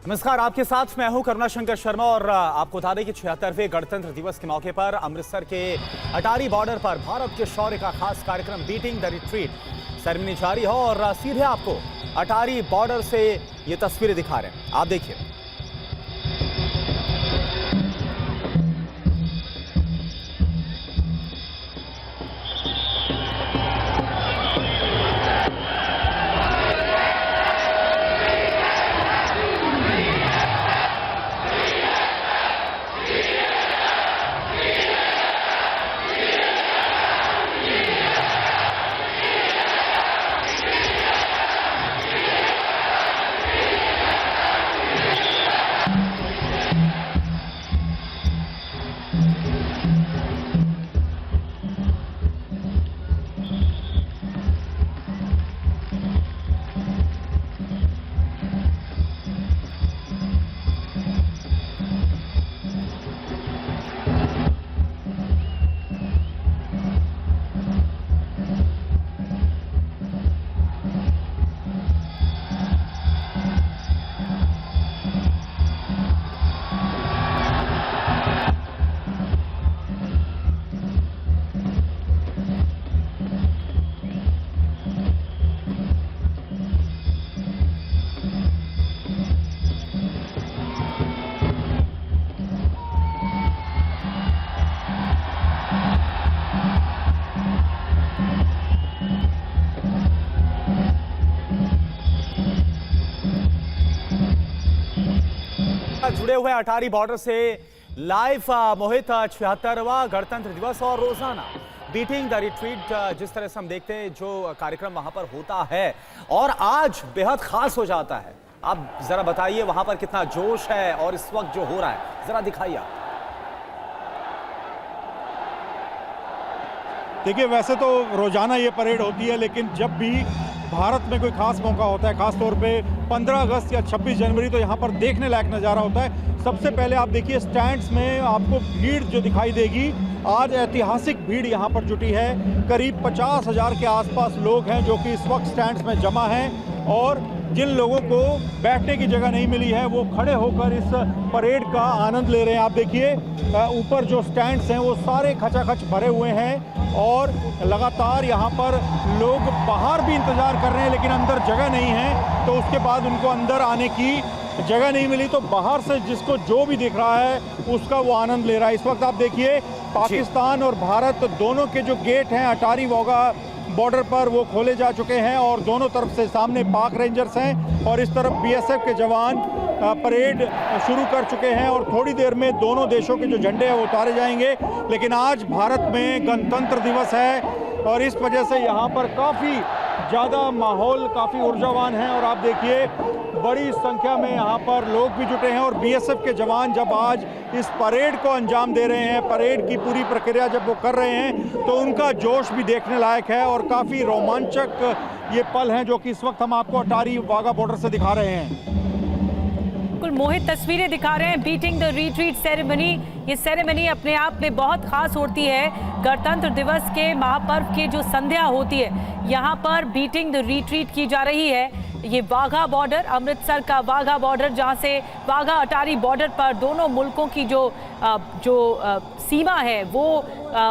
नमस्कार, आपके साथ मैं हूं करुणा शंकर शर्मा और आपको बता दें कि 76वें गणतंत्र दिवस के मौके पर अमृतसर के अटारी बॉर्डर पर भारत के शौर्य का खास कार्यक्रम बीटिंग द रिट्रीट सेरेमनी जारी है और सीधे आपको अटारी बॉर्डर से ये तस्वीरें दिखा रहे हैं। आप देखिए। जुड़े हुए अटारी बॉर्डर से लाइव मोहित 76वां गणतंत्र दिवस और रोजाना बीटिंग द रिट्रीट जिस तरह से हम देखते हैं जो कार्यक्रम वहां पर होता है और आज बेहद खास हो जाता है। आप जरा बताइए वहां पर कितना जोश है और इस वक्त जो हो रहा है जरा दिखाइए आप। देखिए, वैसे तो रोजाना ये परेड होती है, लेकिन जब भी भारत में कोई खास मौका होता है, खास तौर पे 15 अगस्त या 26 जनवरी, तो यहाँ पर देखने लायक नज़ारा होता है। सबसे पहले आप देखिए स्टैंड्स में आपको भीड़ जो दिखाई देगी, आज ऐतिहासिक भीड़ यहाँ पर जुटी है। करीब 50,000 के आसपास लोग हैं जो कि इस वक्त स्टैंड्स में जमा हैं और जिन लोगों को बैठने की जगह नहीं मिली है वो खड़े होकर इस परेड का आनंद ले रहे हैं। आप देखिए ऊपर जो स्टैंड्स हैं वो सारे खचाखच भरे हुए हैं और लगातार यहाँ पर लोग बाहर भी इंतज़ार कर रहे हैं, लेकिन अंदर जगह नहीं है, तो उसके बाद उनको अंदर आने की जगह नहीं मिली, तो बाहर से जिसको जो भी दिख रहा है उसका वो आनंद ले रहा है। इस वक्त आप देखिए पाकिस्तान और भारत दोनों के जो गेट हैं अटारी वाघा बॉर्डर पर वो खोले जा चुके हैं और दोनों तरफ से सामने पाक रेंजर्स हैं और इस तरफ बीएसएफ के जवान परेड शुरू कर चुके हैं और थोड़ी देर में दोनों देशों के जो झंडे हैं वो उतारे जाएंगे। लेकिन आज भारत में गणतंत्र दिवस है और इस वजह से यहाँ पर काफ़ी ज़्यादा माहौल काफ़ी ऊर्जावान है और आप देखिए बड़ी संख्या में यहाँ पर लोग भी जुटे हैं और बीएसएफ के जवान जब आज इस परेड को अंजाम दे रहे हैं, परेड की पूरी प्रक्रिया जब वो कर रहे हैं, तो उनका जोश भी देखने लायक है और काफ़ी रोमांचक ये पल हैं जो कि इस वक्त हम आपको अटारी वाघा बॉर्डर से दिखा रहे हैं। बिल्कुल मोहित, तस्वीरें दिखा रहे हैं बीटिंग द रिट्रीट सेरेमनी। ये सेरेमनी अपने आप में बहुत खास होती है। गणतंत्र दिवस के महापर्व की जो संध्या होती है यहाँ पर बीटिंग द रिट्रीट की जा रही है। ये वाघा बॉर्डर, अमृतसर का वाघा बॉर्डर, जहाँ से वाघा अटारी बॉर्डर पर दोनों मुल्कों की जो सीमा है वो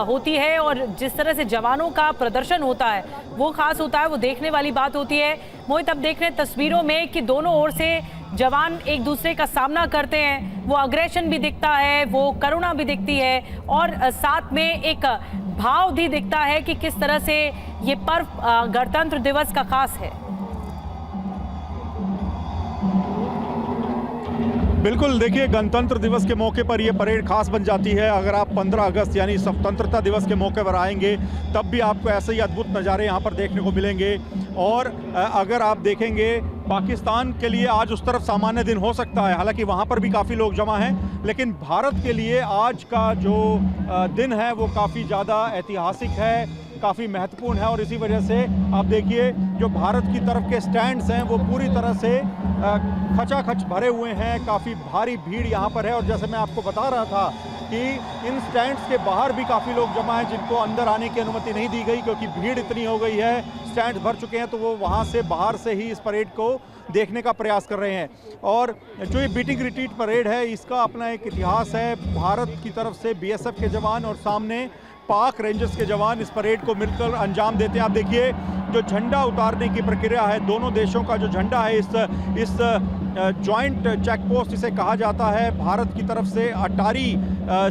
होती है और जिस तरह से जवानों का प्रदर्शन होता है वो खास होता है, वो देखने वाली बात होती है। मोहित, अब देख रहे हैं तस्वीरों में कि दोनों ओर से जवान एक दूसरे का सामना करते हैं, वो अग्रेशन भी दिखता है, वो करुणा भी दिखती है और साथ में एक भाव भी दिखता है कि किस तरह से ये पर्व गणतंत्र दिवस का खास है। बिल्कुल, देखिए गणतंत्र दिवस के मौके पर यह परेड खास बन जाती है। अगर आप 15 अगस्त यानी स्वतंत्रता दिवस के मौके पर आएंगे तब भी आपको ऐसे ही अद्भुत नज़ारे यहाँ पर देखने को मिलेंगे। और अगर आप देखेंगे पाकिस्तान के लिए आज उस तरफ सामान्य दिन हो सकता है, हालांकि वहाँ पर भी काफ़ी लोग जमा हैं, लेकिन भारत के लिए आज का जो दिन है वो काफ़ी ज़्यादा ऐतिहासिक है, काफ़ी महत्वपूर्ण है और इसी वजह से आप देखिए जो भारत की तरफ के स्टैंड्स हैं वो पूरी तरह से खचाखच भरे हुए हैं, काफ़ी भारी भीड़ यहाँ पर है। और जैसे मैं आपको बता रहा था कि इन स्टैंड्स के बाहर भी काफ़ी लोग जमा हैं जिनको अंदर आने की अनुमति नहीं दी गई, क्योंकि भीड़ इतनी हो गई है, स्टैंड्स भर चुके हैं, तो वो वहाँ से बाहर से ही इस परेड को देखने का प्रयास कर रहे हैं। और जो ये बीटिंग रिट्रीट परेड है, इसका अपना एक इतिहास है। भारत की तरफ से BSF के जवान और सामने पाक रेंजर्स के जवान इस परेड को मिलकर अंजाम देते हैं। आप देखिए जो झंडा उतारने की प्रक्रिया है, दोनों देशों का जो झंडा है, इस जॉइंट चेक पोस्ट इसे कहा जाता है। भारत की तरफ से अटारी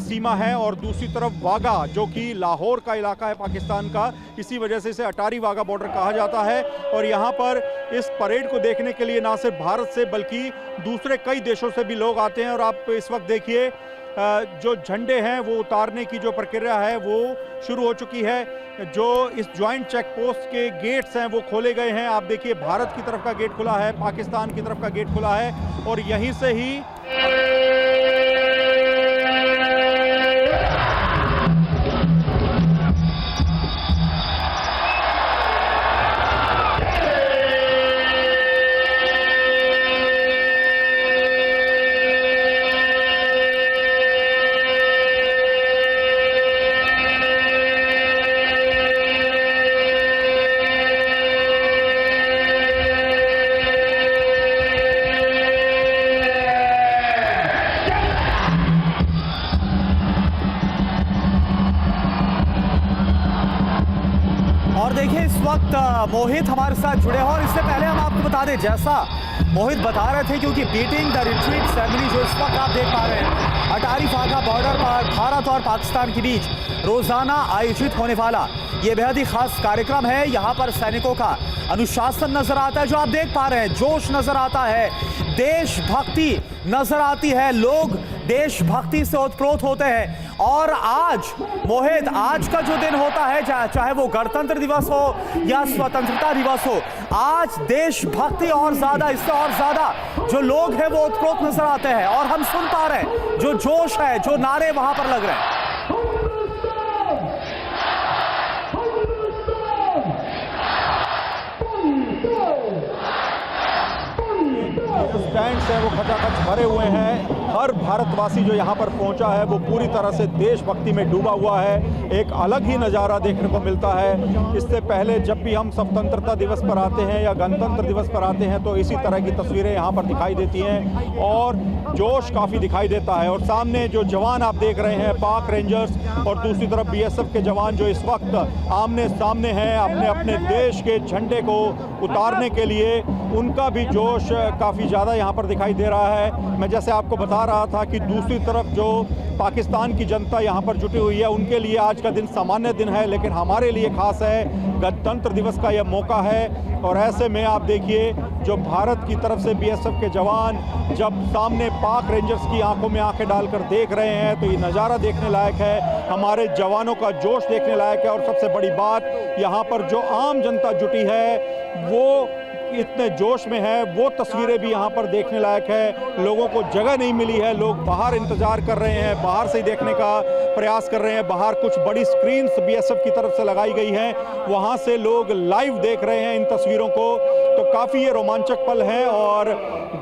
सीमा है और दूसरी तरफ वाघा, जो कि लाहौर का इलाका है पाकिस्तान का, इसी वजह से इसे अटारी वाघा बॉर्डर कहा जाता है। और यहाँ पर इस परेड को देखने के लिए ना सिर्फ भारत से बल्कि दूसरे कई देशों से भी लोग आते हैं। और आप इस वक्त देखिए जो झंडे हैं वो उतारने की जो प्रक्रिया है वो शुरू हो चुकी है। जो इस जॉइंट चेक पोस्ट के गेट्स हैं वो खोले गए हैं। आप देखिए भारत की तरफ का गेट खुला है, पाकिस्तान की तरफ का गेट खुला है और यहीं से ही और देखिए इस वक्त मोहित हमारे साथ जुड़े हैं और इससे पहले हम आपको बता दें, जैसा मोहित बता रहे थे, क्योंकि बीटिंग द रिट्रीट सेरेमनी जो इस वक्त आप देख पा रहे हैं, अटारी वाघा बॉर्डर पर भारत और पाकिस्तान के बीच रोजाना आयोजित होने वाला ये बेहद ही खास कार्यक्रम है। यहाँ पर सैनिकों का अनुशासन नजर आता है, जो आप देख पा रहे हैं, जोश नजर आता है, देशभक्ति नजर आती है, लोग देशभक्ति से ओतप्रोत होते हैं। और आज मोहित, आज का जो दिन होता है, चाहे वो गणतंत्र दिवस हो या स्वतंत्रता दिवस हो, आज देशभक्ति और ज्यादा, इससे और ज्यादा जो लोग हैं वो ओतप्रोत नजर आते हैं। और हम सुन पा रहे हैं जो जोश है, जो नारे वहां पर लग रहे हैं। स्टैंड्स हैं वो खचाखच भरे हुए हैं। हर भारतवासी जो यहाँ पर पहुँचा है वो पूरी तरह से देशभक्ति में डूबा हुआ है। एक अलग ही नज़ारा देखने को मिलता है। इससे पहले जब भी हम स्वतंत्रता दिवस पर आते हैं या गणतंत्र दिवस पर आते हैं तो इसी तरह की तस्वीरें यहाँ पर दिखाई देती हैं और जोश काफ़ी दिखाई देता है। और सामने जो जवान आप देख रहे हैं, पाक रेंजर्स, और दूसरी तरफ BSF के जवान जो इस वक्त आमने सामने हैं अपने अपने देश के झंडे को उतारने के लिए, उनका भी जोश काफ़ी ज़्यादा यहाँ पर दिखाई दे रहा है। मैं जैसे आपको बता रहा था कि दूसरी तरफ जो पाकिस्तान की जनता यहाँ पर जुटी हुई है, उनके लिए आज का दिन सामान्य दिन है, लेकिन हमारे लिए खास है। गणतंत्र दिवस का यह मौका है और ऐसे में आप देखिए जो भारत की तरफ से BSF के जवान जब सामने पाक रेंजर्स की आंखों में आंखें डालकर देख रहे हैं तो ये नज़ारा देखने लायक है। हमारे जवानों का जोश देखने लायक है। और सबसे बड़ी बात, यहाँ पर जो आम जनता जुटी है वो इतने जोश में है, वो तस्वीरें भी यहाँ पर देखने लायक है। लोगों को जगह नहीं मिली है, लोग बाहर इंतजार कर रहे हैं, बाहर से ही देखने का प्रयास कर रहे हैं। बाहर कुछ बड़ी स्क्रीन्स BSF की तरफ से लगाई गई हैं, वहाँ से लोग लाइव देख रहे हैं इन तस्वीरों को। तो काफ़ी ये रोमांचक पल है और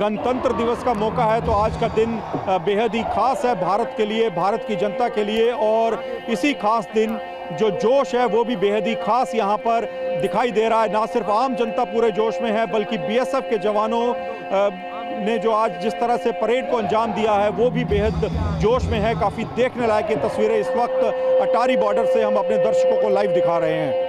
गणतंत्र दिवस का मौका है, तो आज का दिन बेहद ही खास है भारत के लिए, भारत की जनता के लिए। और इसी खास दिन जो जोश है वो भी बेहद ही खास यहाँ पर दिखाई दे रहा है। ना सिर्फ आम जनता पूरे जोश में है बल्कि BSF के जवानों ने जो आज जिस तरह से परेड को अंजाम दिया है वो भी बेहद जोश में है। काफ़ी देखने लायक ये तस्वीरें इस वक्त अटारी बॉर्डर से हम अपने दर्शकों को लाइव दिखा रहे हैं।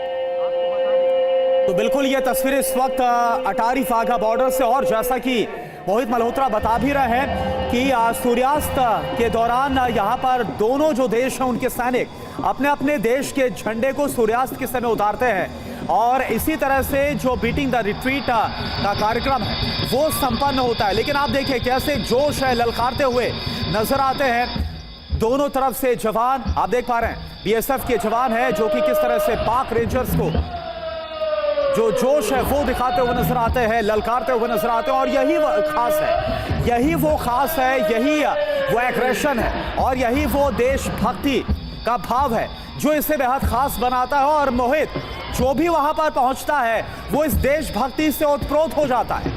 तो बिल्कुल ये तस्वीरें इस वक्त अटारी वाघा बॉर्डर से, और जैसा कि मोहित मल्होत्रा बता भी रहे हैं कि सूर्यास्त के दौरान यहाँ पर दोनों जो देश हैं उनके सैनिक अपने अपने देश के झंडे को सूर्यास्त के समय उतारते हैं। और इसी तरह से जो बीटिंग द रिट्रीट का कार्यक्रम है वो संपन्न होता है। लेकिन आप देखिए कैसे जोश है, ललकारते हुए नजर आते हैं दोनों तरफ से जवान। आप देख पा रहे हैं BSF के जवान है जो कि किस तरह से पाक रेंजर्स को जो जोश है वो दिखाते हुए नजर आते हैं, ललकारते हुए नजर आते हैं। और यही खास है, यही वो खास है, यही वो एग्रेशन है और यही वो देशभक्ति का भाव है जो इसे बेहद खास बनाता है। और मोहित, जो भी वहां पर पहुंचता है वो इस देशभक्ति से ओतप्रोत हो जाता है।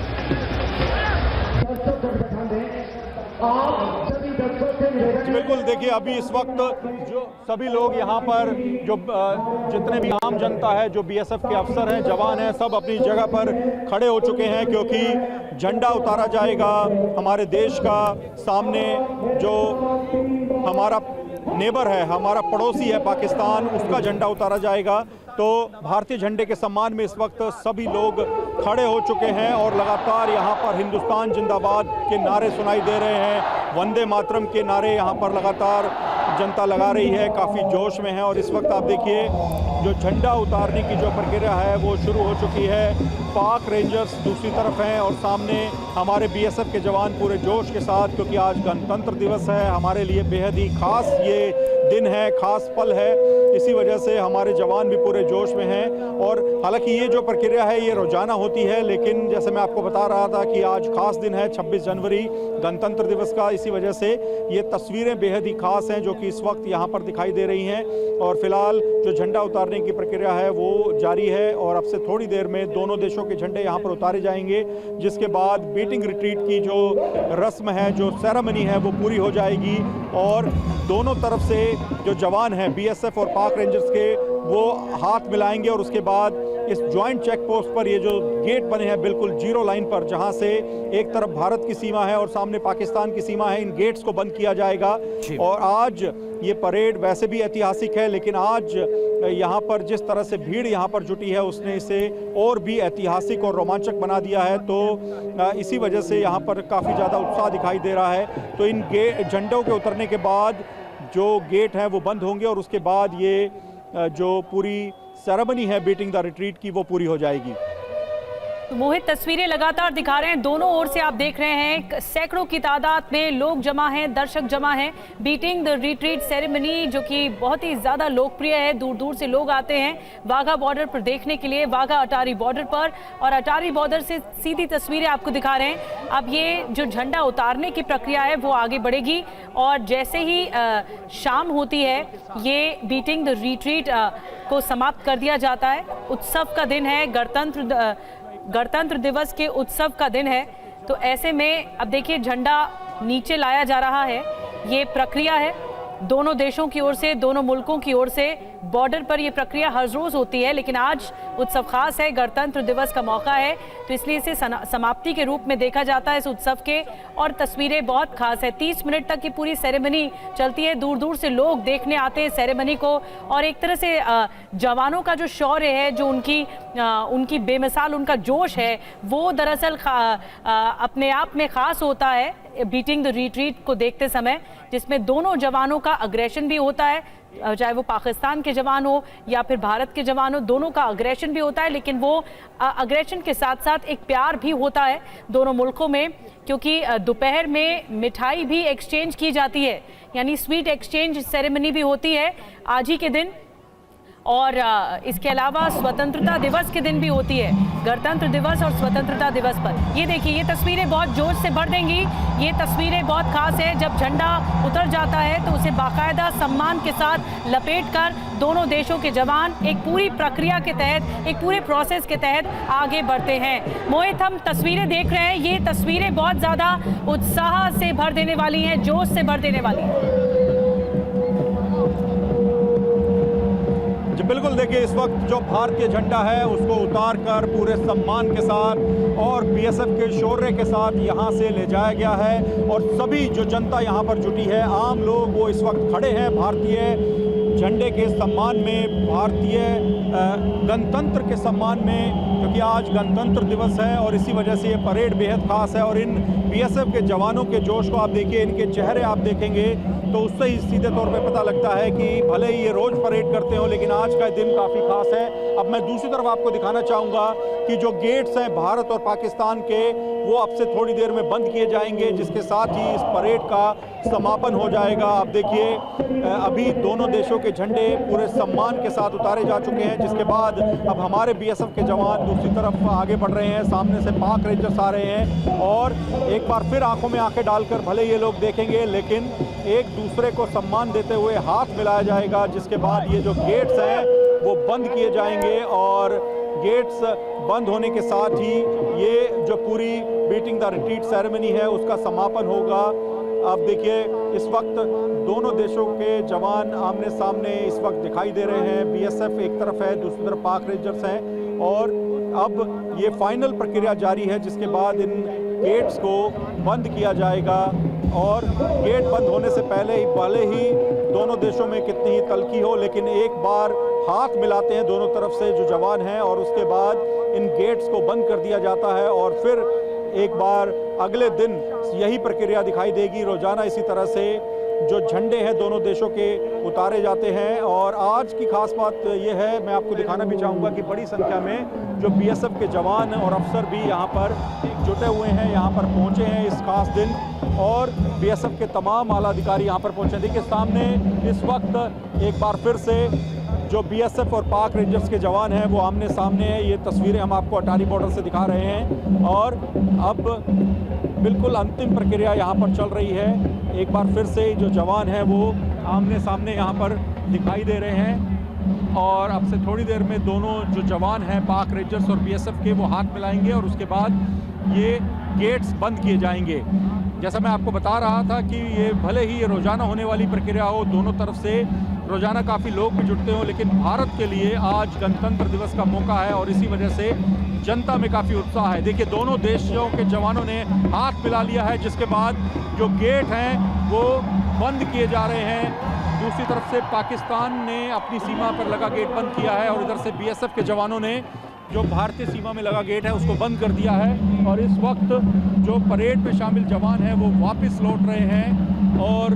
बिल्कुल, देखिए अभी इस वक्त जो सभी लोग यहाँ पर जो जितने भी आम जनता है, जो बीएसएफ के अफसर हैं, जवान हैं, सब अपनी जगह पर खड़े हो चुके हैं क्योंकि झंडा उतारा जाएगा हमारे देश का। सामने जो हमारा नेबर है, हमारा पड़ोसी है पाकिस्तान, उसका झंडा उतारा जाएगा। तो भारतीय झंडे के सम्मान में इस वक्त सभी लोग खड़े हो चुके हैं और लगातार यहाँ पर हिंदुस्तान जिंदाबाद के नारे सुनाई दे रहे हैं, वंदे मातरम के नारे यहाँ पर लगातार जनता लगा रही है, काफ़ी जोश में है। और इस वक्त आप देखिए जो झंडा उतारने की जो प्रक्रिया है वो शुरू हो चुकी है। पाक रेंजर्स दूसरी तरफ हैं और सामने हमारे बीएसएफ के जवान पूरे जोश के साथ, क्योंकि आज गणतंत्र दिवस है, हमारे लिए बेहद ही खास ये दिन है, खास पल है, इसी वजह से हमारे जवान भी पूरे जोश में हैं। और हालांकि ये जो प्रक्रिया है ये रोजाना होती है, लेकिन जैसे मैं आपको बता रहा था कि आज खास दिन है 26 जनवरी गणतंत्र दिवस का, इसी वजह से ये तस्वीरें बेहद ही खास हैं जो कि इस वक्त यहाँ पर दिखाई दे रही हैं। और फिलहाल जो झंडा उतारने की प्रक्रिया है वो जारी है और अब से थोड़ी देर में दोनों देशों के झंडे यहाँ पर उतारे जाएंगे, जिसके बाद बीटिंग रिट्रीट की जो रस्म है, जो सेरेमनी है वो पूरी हो जाएगी और दोनों तरफ से जो जवान हैं बीएसएफ और पाक रेंजर्स के, वो हाथ मिलाएंगे और उसके बाद इस ज्वाइंट चेक पोस्ट पर ये जो गेट बने हैं बिल्कुल जीरो लाइन पर, जहां से एक तरफ भारत की सीमा है और सामने पाकिस्तान की सीमा है, इन गेट्स को बंद किया जाएगा। और आज ये परेड वैसे भी ऐतिहासिक है, लेकिन आज यहाँ पर जिस तरह से भीड़ यहाँ पर जुटी है उसने इसे और भी ऐतिहासिक और रोमांचक बना दिया है। तो इसी वजह से यहाँ पर काफ़ी ज़्यादा उत्साह दिखाई दे रहा है। तो इन झंडों के उतरने के बाद जो गेट हैं वो बंद होंगे और उसके बाद ये जो पूरी सेरेमनी है बीटिंग द रिट्रीट की वो पूरी हो जाएगी। मोहित, तस्वीरें लगातार दिखा रहे हैं, दोनों ओर से आप देख रहे हैं सैकड़ों की तादाद में लोग जमा हैं, दर्शक जमा हैं। बीटिंग द रिट्रीट सेरेमनी जो कि बहुत ही ज़्यादा लोकप्रिय है, दूर दूर से लोग आते हैं वाघा बॉर्डर पर देखने के लिए, वाघा अटारी बॉर्डर पर। और अटारी बॉर्डर से सीधी तस्वीरें आपको दिखा रहे हैं। अब ये जो झंडा उतारने की प्रक्रिया है वो आगे बढ़ेगी और जैसे ही शाम होती है ये बीटिंग द रिट्रीट को समाप्त कर दिया जाता है। उत्सव का दिन है, गणतंत्र दिवस के उत्सव का दिन है। तो ऐसे में अब देखिए झंडा नीचे लाया जा रहा है, ये प्रक्रिया है दोनों देशों की ओर से, दोनों मुल्कों की ओर से। बॉर्डर पर ये प्रक्रिया हर रोज होती है, लेकिन आज उत्सव खास है, गणतंत्र दिवस का मौका है, तो इसलिए इसे समाप्ति के रूप में देखा जाता है इस उत्सव के। और तस्वीरें बहुत खास है, 30 मिनट तक की पूरी सेरेमनी चलती है, दूर दूर से लोग देखने आते हैं सेरेमनी को। और एक तरह से जवानों का जो शौर्य है, जो उनकी बेमिसाल उनका जोश है, वो दरअसल अपने आप में खास होता है बीटिंग द रिट्रीट को देखते समय, जिसमें दोनों जवानों का अग्रेशन भी होता है, चाहे वो पाकिस्तान के जवान हो या फिर भारत के जवान हो, दोनों का अग्रेशन भी होता है। लेकिन वो अग्रेशन के साथ साथ एक प्यार भी होता है दोनों मुल्कों में, क्योंकि दोपहर में मिठाई भी एक्सचेंज की जाती है, यानी स्वीट एक्सचेंज सेरेमनी भी होती है आज ही के दिन। और इसके अलावा स्वतंत्रता दिवस के दिन भी होती है, गणतंत्र दिवस और स्वतंत्रता दिवस पर। ये देखिए, ये तस्वीरें बहुत जोश से भर देंगी। ये तस्वीरें बहुत खास है, जब झंडा उतर जाता है तो उसे बाकायदा सम्मान के साथ लपेटकर दोनों देशों के जवान एक पूरी प्रक्रिया के तहत, एक पूरे प्रोसेस के तहत आगे बढ़ते हैं। मोहित, हम तस्वीरें देख रहे हैं, ये तस्वीरें बहुत ज़्यादा उत्साह से भर देने वाली हैं, जोश से भर देने वाली हैं। बिल्कुल, देखिए इस वक्त जो भारतीय झंडा है उसको उतार कर पूरे सम्मान के साथ और बीएसएफ के शौर्य के साथ यहाँ से ले जाया गया है। और सभी जो जनता यहाँ पर जुटी है, आम लोग, वो इस वक्त खड़े हैं भारतीय झंडे के सम्मान में, भारतीय गणतंत्र के सम्मान में, क्योंकि आज गणतंत्र दिवस है और इसी वजह से ये परेड बेहद खास है। और इन बीएसएफ के जवानों के जोश को आप देखिए, इनके चेहरे आप देखेंगे तो उससे ही सीधे तौर पे पता लगता है कि भले ही ये रोज़ परेड करते हो, लेकिन आज का दिन काफ़ी खास है। अब मैं दूसरी तरफ आपको दिखाना चाहूँगा कि जो गेट्स हैं भारत और पाकिस्तान के, वो अब से थोड़ी देर में बंद किए जाएंगे, जिसके साथ ही इस परेड का समापन हो जाएगा। आप देखिए, अभी दोनों देशों के झंडे पूरे सम्मान के साथ उतारे जा चुके हैं, जिसके बाद अब हमारे बीएसएफ के जवान दूसरी तरफ आगे बढ़ रहे हैं, सामने से पाक रेंजर्स आ रहे हैं और एक बार फिर आंखों में आंखें डालकर भले ये लोग देखेंगे, लेकिन एक दूसरे को सम्मान देते हुए हाथ मिलाया जाएगा, जिसके बाद ये जो गेट्स हैं वो बंद किए जाएंगे। और गेट्स बंद होने के साथ ही ये जो पूरी बीटिंग द रिट्रीट सेरेमनी है उसका समापन होगा। आप देखिए इस वक्त दोनों देशों के जवान आमने सामने इस वक्त दिखाई दे रहे हैं। बीएसएफ एक तरफ है, दूसरी तरफ पाक रेंजर्स हैं और अब ये फाइनल प्रक्रिया जारी है जिसके बाद इन गेट्स को बंद किया जाएगा। और गेट बंद होने से पहले ही भले ही दोनों देशों में कितनी ही तल्खी हो, लेकिन एक बार हाथ मिलाते हैं दोनों तरफ से जो जवान हैं और उसके बाद इन गेट्स को बंद कर दिया जाता है और फिर एक बार अगले दिन यही प्रक्रिया दिखाई देगी। रोजाना इसी तरह से जो झंडे हैं दोनों देशों के उतारे जाते हैं। और आज की खास बात यह है, मैं आपको दिखाना भी चाहूँगा कि बड़ी संख्या में जो बीएसएफ के जवान और अफसर भी यहाँ पर जुटे हुए हैं, यहाँ पर पहुँचे हैं इस खास दिन। और बीएसएफ के तमाम आला अधिकारी यहाँ पर पहुँचे। देखिए सामने इस वक्त एक बार फिर से जो बीएसएफ और पाक रेंजर्स के जवान हैं वो आमने सामने हैं। ये तस्वीरें हम आपको अटारी बॉर्डर से दिखा रहे हैं और अब बिल्कुल अंतिम प्रक्रिया यहाँ पर चल रही है। एक बार फिर से जो जवान हैं वो आमने सामने यहाँ पर दिखाई दे रहे हैं और अब से थोड़ी देर में दोनों जो जवान हैं पाक रेंजर्स और बीएसएफ के वो हाथ मिलाएंगे और उसके बाद ये गेट्स बंद किए जाएंगे। जैसा मैं आपको बता रहा था कि ये भले ही ये रोजाना होने वाली प्रक्रिया हो, दोनों तरफ से रोजाना काफ़ी लोग भी जुटते हों, लेकिन भारत के लिए आज गणतंत्र दिवस का मौका है और इसी वजह से जनता में काफ़ी उत्साह है। देखिए दोनों देशों के जवानों ने हाथ मिला लिया है जिसके बाद जो गेट हैं वो बंद किए जा रहे हैं। दूसरी तरफ से पाकिस्तान ने अपनी सीमा पर लगा गेट बंद किया है और इधर से बीएसएफ के जवानों ने जो भारतीय सीमा में लगा गेट है उसको बंद कर दिया है। और इस वक्त जो परेड में शामिल जवान हैं वो वापस लौट रहे हैं और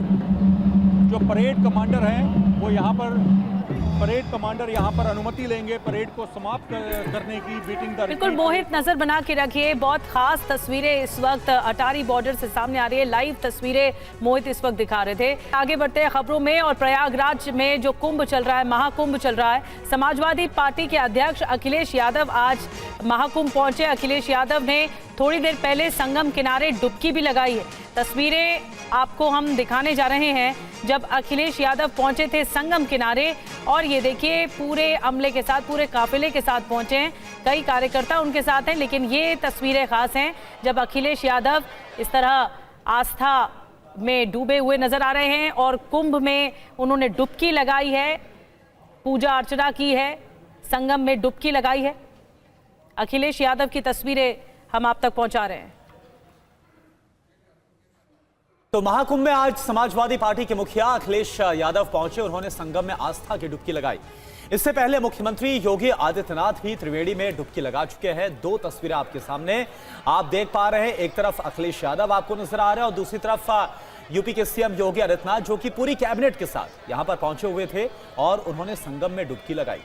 जो परेड कमांडर हैं वो यहाँ पर अनुमति लेंगे परेड को समाप्त करने की। बीटिंग द बिल्कुल मोहित, नजर बना के रखिए, बहुत खास तस्वीरें इस वक्त अटारी बॉर्डर से सामने आ रही है। लाइव तस्वीरें मोहित इस वक्त दिखा रहे थे। आगे बढ़ते हैं खबरों में और प्रयागराज में जो कुंभ चल रहा है, महाकुंभ चल रहा है, समाजवादी पार्टी के अध्यक्ष अखिलेश यादव आज महाकुंभ पहुंचे। अखिलेश यादव ने थोड़ी देर पहले संगम किनारे डुबकी भी लगाई है। तस्वीरें आपको हम दिखाने जा रहे हैं जब अखिलेश यादव पहुंचे थे संगम किनारे और ये देखिए पूरे अमले के साथ, पूरे काफिले के साथ पहुंचे हैं। कई कार्यकर्ता उनके साथ हैं, लेकिन ये तस्वीरें खास हैं जब अखिलेश यादव इस तरह आस्था में डूबे हुए नजर आ रहे हैं और कुंभ में उन्होंने डुबकी लगाई है, पूजा अर्चना की है, संगम में डुबकी लगाई है। अखिलेश यादव की तस्वीरें हम आप तक पहुंचा रहे हैं। तो महाकुंभ में आज समाजवादी पार्टी के मुखिया अखिलेश यादव पहुंचे। उन्होंने संगम में आस्था की डुबकी लगाई। इससे पहले मुख्यमंत्री योगी आदित्यनाथ भी त्रिवेणी में डुबकी लगा चुके हैं। दो तस्वीरें आपके सामने आप देख पा रहे हैं। एक तरफ अखिलेश यादव आपको नजर आ रहे हैं और दूसरी तरफ यूपी के सीएम योगी आदित्यनाथ जो कि पूरी कैबिनेट के साथ यहां पर पहुंचे हुए थे और उन्होंने संगम में डुबकी लगाई।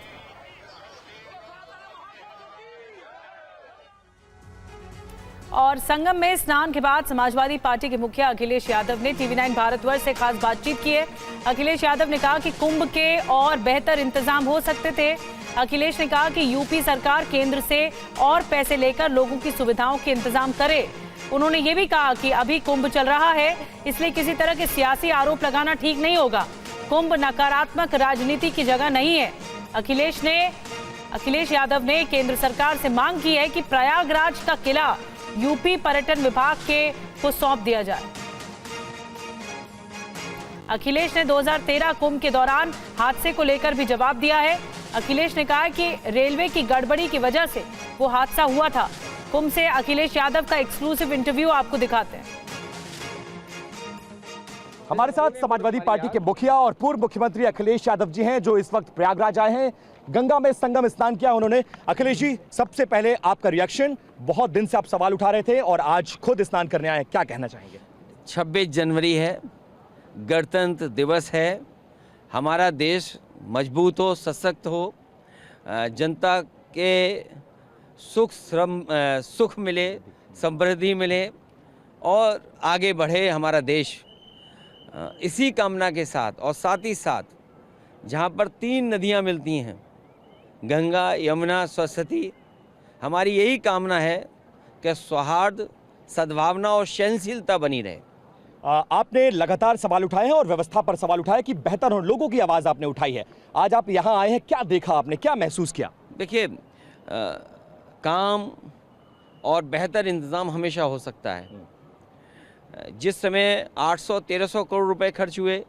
और संगम में स्नान के बाद समाजवादी पार्टी के मुखिया अखिलेश यादव ने TV9 भारतवर्ष से खास बातचीत की है। अखिलेश यादव ने कहा कि कुंभ के और बेहतर इंतजाम हो सकते थे। अखिलेश ने कहा कि यूपी सरकार केंद्र से और पैसे लेकर लोगों की सुविधाओं के इंतजाम करे। उन्होंने ये भी कहा कि अभी कुंभ चल रहा है, इसलिए किसी तरह के सियासी आरोप लगाना ठीक नहीं होगा। कुंभ नकारात्मक राजनीति की जगह नहीं है। अखिलेश यादव ने केंद्र सरकार से मांग की है कि प्रयागराज का किला यूपी पर्यटन विभाग को सौंप दिया जाए। अखिलेश ने 2013 कुंभ के दौरान हादसे को लेकर भी जवाब दिया है। अखिलेश ने कहा कि रेलवे की गड़बड़ी की वजह से वो हादसा हुआ था। कुंभ से अखिलेश यादव का एक्सक्लूसिव इंटरव्यू आपको दिखाते हैं। हमारे साथ समाजवादी पार्टी के मुखिया और पूर्व मुख्यमंत्री अखिलेश यादव जी हैं जो इस वक्त प्रयागराज आए हैं। गंगा में संगम स्नान किया उन्होंने। अखिलेश जी, सबसे पहले आपका रिएक्शन। बहुत दिन से आप सवाल उठा रहे थे और आज खुद स्नान करने आए, क्या कहना चाहेंगे? 26 जनवरी है, गणतंत्र दिवस है। हमारा देश मजबूत हो, सशक्त हो, जनता के सुख मिले, समृद्धि मिले और आगे बढ़े हमारा देश। इसी कामना के साथ और साथ ही साथ जहाँ पर 3 नदियाँ मिलती हैं, गंगा, यमुना, सरस्वती, हमारी यही कामना है कि सौहार्द, सद्भावना और सहनशीलता बनी रहे। आपने लगातार सवाल उठाए हैं और व्यवस्था पर सवाल उठाए कि बेहतर हो, लोगों की आवाज़ आपने उठाई है। आज आप यहाँ आए हैं, क्या देखा आपने, क्या महसूस किया? देखिए, काम और बेहतर इंतज़ाम हमेशा हो सकता है। जिस समय 800-1300 करोड़ रुपए खर्च हुए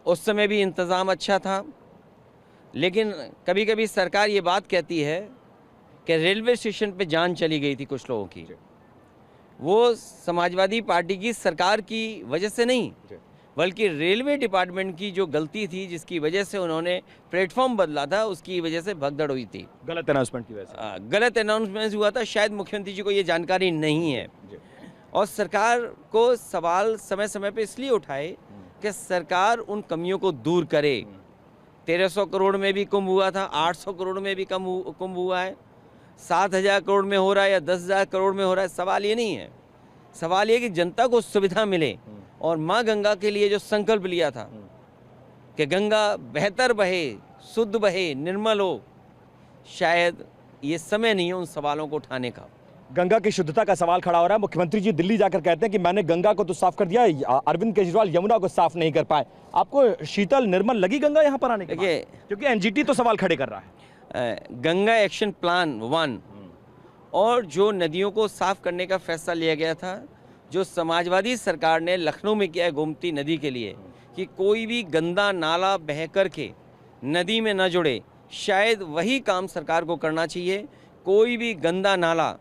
उस समय भी इंतज़ाम अच्छा था, लेकिन कभी कभी सरकार ये बात कहती है कि रेलवे स्टेशन पे जान चली गई थी कुछ लोगों की। वो समाजवादी पार्टी की सरकार की वजह से नहीं, बल्कि रेलवे डिपार्टमेंट की जो गलती थी, जिसकी वजह से उन्होंने प्लेटफॉर्म बदला था, उसकी वजह से भगदड़ हुई थी। गलत अनाउंसमेंट की वजह से गलत अनाउंसमेंट हुआ था, शायद मुख्यमंत्री जी को ये जानकारी नहीं है। और सरकार को सवाल समय समय पे इसलिए उठाए कि सरकार उन कमियों को दूर करे। 1300 करोड़ में भी कुंभ हुआ था, 800 करोड़ में भी कुंभ हुआ है, 7000 करोड़ में हो रहा है या 10,000 करोड़ में हो रहा है। सवाल ये नहीं है, सवाल ये कि जनता को सुविधा मिले। और माँ गंगा के लिए जो संकल्प लिया था कि गंगा बेहतर बहे, शुद्ध बहे, निर्मल हो, शायद ये समय नहीं है उन सवालों को उठाने का। गंगा की शुद्धता का सवाल खड़ा हो रहा है। मुख्यमंत्री जी दिल्ली जाकर कहते हैं कि मैंने गंगा को तो साफ कर दिया, अरविंद केजरीवाल यमुना को साफ नहीं कर पाए। आपको शीतल निर्मल लगी गंगा यहाँ पर आने के बाद? क्योंकि एनजीटी तो सवाल खड़े कर रहा है। गंगा एक्शन प्लान 1 और जो नदियों को साफ करने का फैसला लिया गया था, जो समाजवादी सरकार ने लखनऊ में किया है गोमती नदी के लिए, कि कोई भी गंदा नाला बह कर के नदी में न जुड़े, शायद वही काम सरकार को करना चाहिए। कोई भी गंदा नाला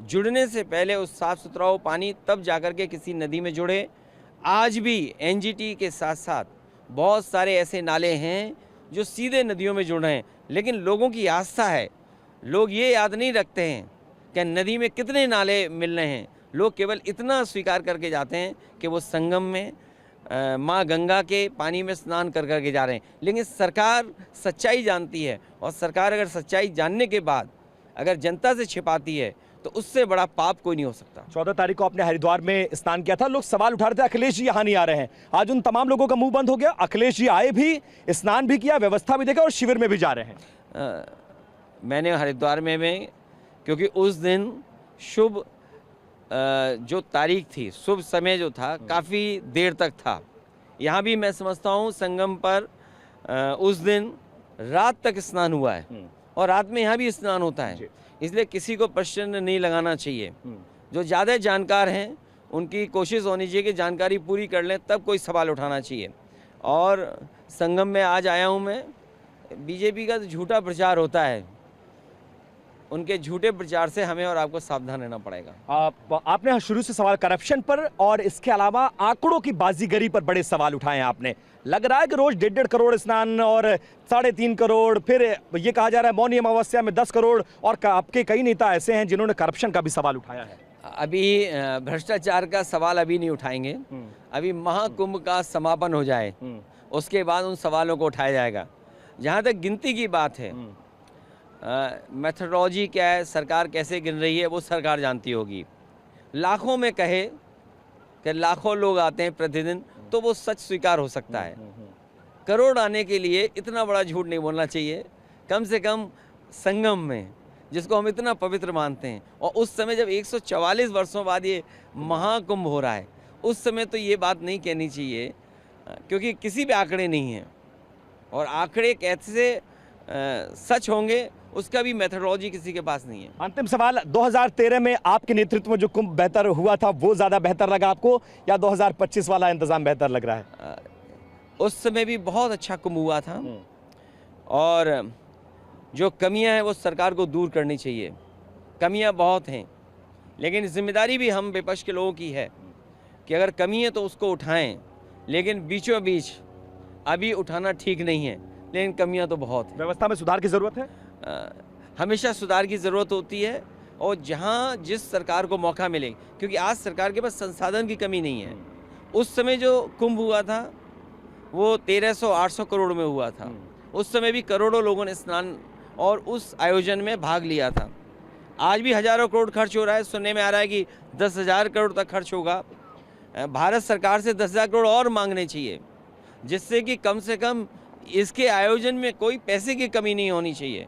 जुड़ने से पहले उस साफ़ सुथरा हो पानी, तब जाकर के किसी नदी में जुड़े। आज भी एनजीटी के साथ साथ बहुत सारे ऐसे नाले हैं जो सीधे नदियों में जुड़ रहे हैं, लेकिन लोगों की आस्था है, लोग ये याद नहीं रखते हैं कि नदी में कितने नाले मिल रहे हैं। लोग केवल इतना स्वीकार करके जाते हैं कि वो संगम में माँ गंगा के पानी में स्नान कर करके जा रहे हैं। लेकिन सरकार सच्चाई जानती है, और सरकार अगर सच्चाई जानने के बाद अगर जनता से छिपाती है तो उससे बड़ा पाप कोई नहीं हो सकता। 14 तारीख को आपने हरिद्वार में स्नान किया था, लोग सवाल उठा रहे थे अखिलेश जी यहाँ नहीं आ रहे हैं। आज उन तमाम लोगों का मुंह बंद हो गया। अखिलेश जी आए भी, स्नान भी किया, व्यवस्था भी देखा और शिविर में भी जा रहे हैं। मैंने हरिद्वार में क्योंकि उस दिन शुभ जो तारीख थी, शुभ समय जो था, काफ़ी देर तक था। यहाँ भी मैं समझता हूँ संगम पर उस दिन रात तक स्नान हुआ है, और रात में यहाँ भी स्नान होता है, इसलिए किसी को प्रश्न नहीं लगाना चाहिए। जो ज़्यादा जानकार हैं उनकी कोशिश होनी चाहिए कि जानकारी पूरी कर लें, तब कोई सवाल उठाना चाहिए। और संगम में आज आया हूँ मैं, बीजेपी का तो झूठा प्रचार होता है, उनके झूठे प्रचार से हमें और आपको सावधान रहना पड़ेगा। आपने शुरू से सवाल करप्शन पर और इसके अलावा आंकड़ों की बाजीगरी पर बड़े सवाल उठाए हैं आपने। लग रहा है कि रोज 1.5 करोड़ स्नान और 3.5 करोड़, फिर ये कहा जा रहा है मौनी अमावस्या में 10 करोड़, और आपके कई नेता ऐसे हैं जिन्होंने करप्शन का भी सवाल उठाया है। अभी भ्रष्टाचार का सवाल अभी नहीं उठाएंगे, अभी महाकुंभ का समापन हो जाए, उसके बाद उन सवालों को उठाया जाएगा। जहाँ तक गिनती की बात है, मेथडोलॉजी क्या है, सरकार कैसे गिन रही है, वो सरकार जानती होगी। लाखों में कहे कि लाखों लोग आते हैं प्रतिदिन, तो वो सच स्वीकार हो सकता है। करोड़ आने के लिए इतना बड़ा झूठ नहीं बोलना चाहिए। कम से कम संगम में, जिसको हम इतना पवित्र मानते हैं, और उस समय जब 144 वर्षों बाद ये महाकुंभ हो रहा है, उस समय तो ये बात नहीं कहनी चाहिए, क्योंकि किसी पे आंकड़े नहीं हैं, और आंकड़े कैसे सच होंगे उसका भी मेथडोलॉजी किसी के पास नहीं है। अंतिम सवाल, 2013 में आपके नेतृत्व में जो कुंभ बेहतर हुआ था, वो ज्यादा बेहतर लगा आपको, या 2025 वाला इंतजाम बेहतर लग रहा है? उस समय भी बहुत अच्छा कुंभ हुआ था, और जो कमियां हैं वो सरकार को दूर करनी चाहिए। कमियां बहुत हैं, लेकिन जिम्मेदारी भी हम विपक्ष के लोगों की है कि अगर कमी है तो उसको उठाएं, लेकिन बीचों बीच अभी उठाना ठीक नहीं है, लेकिन कमियां तो बहुत हैं। व्यवस्था में सुधार की जरूरत है? हमेशा सुधार की ज़रूरत होती है, और जहां जिस सरकार को मौका मिले, क्योंकि आज सरकार के पास संसाधन की कमी नहीं है। उस समय जो कुंभ हुआ था वो 1300-800 करोड़ में हुआ था, उस समय भी करोड़ों लोगों ने स्नान और उस आयोजन में भाग लिया था। आज भी हज़ारों करोड़ खर्च हो रहा है, सुनने में आ रहा है कि 10,000 करोड़ तक खर्च होगा। भारत सरकार से 10,000 करोड़ और मांगने चाहिए, जिससे कि कम से कम इसके आयोजन में कोई पैसे की कमी नहीं होनी चाहिए।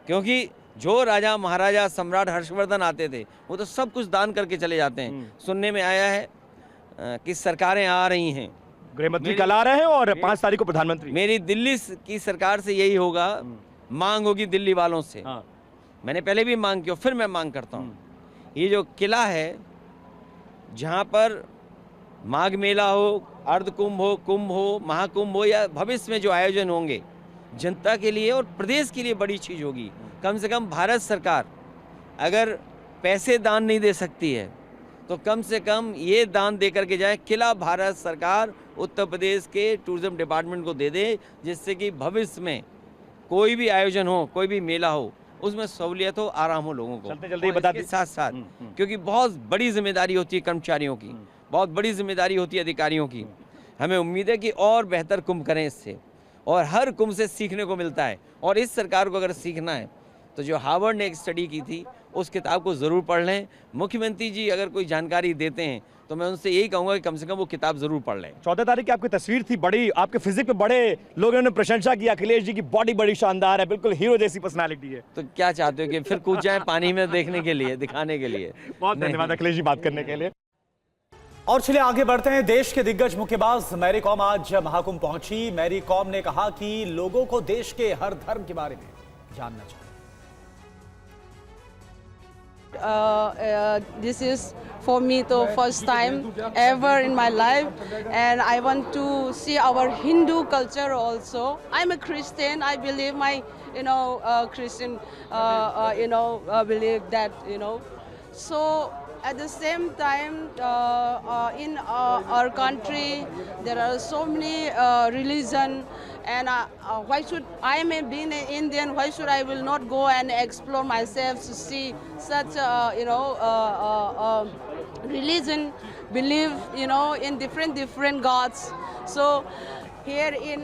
क्योंकि जो राजा महाराजा सम्राट हर्षवर्धन आते थे, वो तो सब कुछ दान करके चले जाते हैं। सुनने में आया है कि सरकारें आ रही हैं, गृह मंत्री कल आ रहे हैं और 5 तारीख को प्रधानमंत्री। मेरी दिल्ली की सरकार से यही होगा, मांग होगी दिल्ली वालों से। मैंने पहले भी मांग की और फिर मैं मांग करता हूँ। ये जो किला है, जहाँ पर माघ मेला हो, अर्ध कुंभ हो, महाकुंभ हो या भविष्य में जो आयोजन होंगे, जनता के लिए और प्रदेश के लिए बड़ी चीज़ होगी। कम से कम भारत सरकार अगर पैसे दान नहीं दे सकती है तो कम से कम ये दान दे करके जाए, किला भारत सरकार उत्तर प्रदेश के टूरिज्म डिपार्टमेंट को दे दे, जिससे कि भविष्य में कोई भी आयोजन हो, कोई भी मेला हो, उसमें सहूलियत हो, आराम हो लोगों को। चलते जल्दी बता इसके साथ साथ क्योंकि बहुत बड़ी जिम्मेदारी होती है कर्मचारियों की, बहुत बड़ी जिम्मेदारी होती है अधिकारियों की। हमें उम्मीद है कि और बेहतर कुंभ करें इससे, और हर कुंभ से सीखने को मिलता है। और इस सरकार को अगर सीखना है तो जो हार्वर्ड ने एक स्टडी की थी उस किताब को ज़रूर पढ़ लें। मुख्यमंत्री जी अगर कोई जानकारी देते हैं तो मैं उनसे यही कहूँगा कि कम से कम वो किताब ज़रूर पढ़ लें। 14 तारीख की आपकी तस्वीर थी, बड़ी आपके फिजिक पे बड़े लोगों ने प्रशंसा की, अखिलेश जी की बॉडी बड़ी शानदार है, बिल्कुल हीरो जैसी पर्सनालिटी है। तो क्या चाहते हो कि फिर कूद जाए पानी में देखने के लिए, दिखाने के लिए? बहुत धन्यवाद अखिलेश जी बात करने के लिए। और चलिए आगे बढ़ते हैं। देश के दिग्गज मुक्केबाज मैरी कॉम आज महाकुंभ पहुंची। मैरी कॉम ने कहा कि लोगों को देश के हर धर्म के बारे में जानना चाहिए। This is for me the first time ever in my life, and I want to see our Hindu culture also. I'm a Christian. I believe my Christian believe that so. At the same time, in our country, there are so many religion, and why should being an Indian? Why should I will not go and explore myself to see such religion, believe in different gods. So here in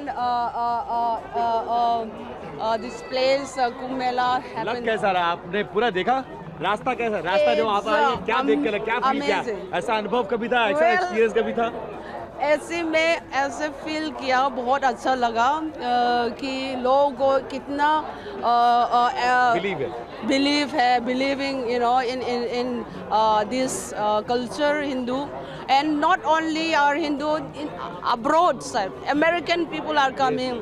this place, Kumbh Mela लग happened. कैसा रहा, आपने पूरा देखा? रास्ता कैसा, रास्ता जो आप आए हैं, क्या देख कर, क्या फील किया? amazing. ऐसा अनुभव कभी था, ऐसा Well, एक्सपीरियंस कभी था? ऐसे में ऐसे फील किया, बहुत अच्छा लगा कि लोगों को कितना बिलीव है, believing in this culture Hindu, and not only our Hindu, in abroad side American people are coming.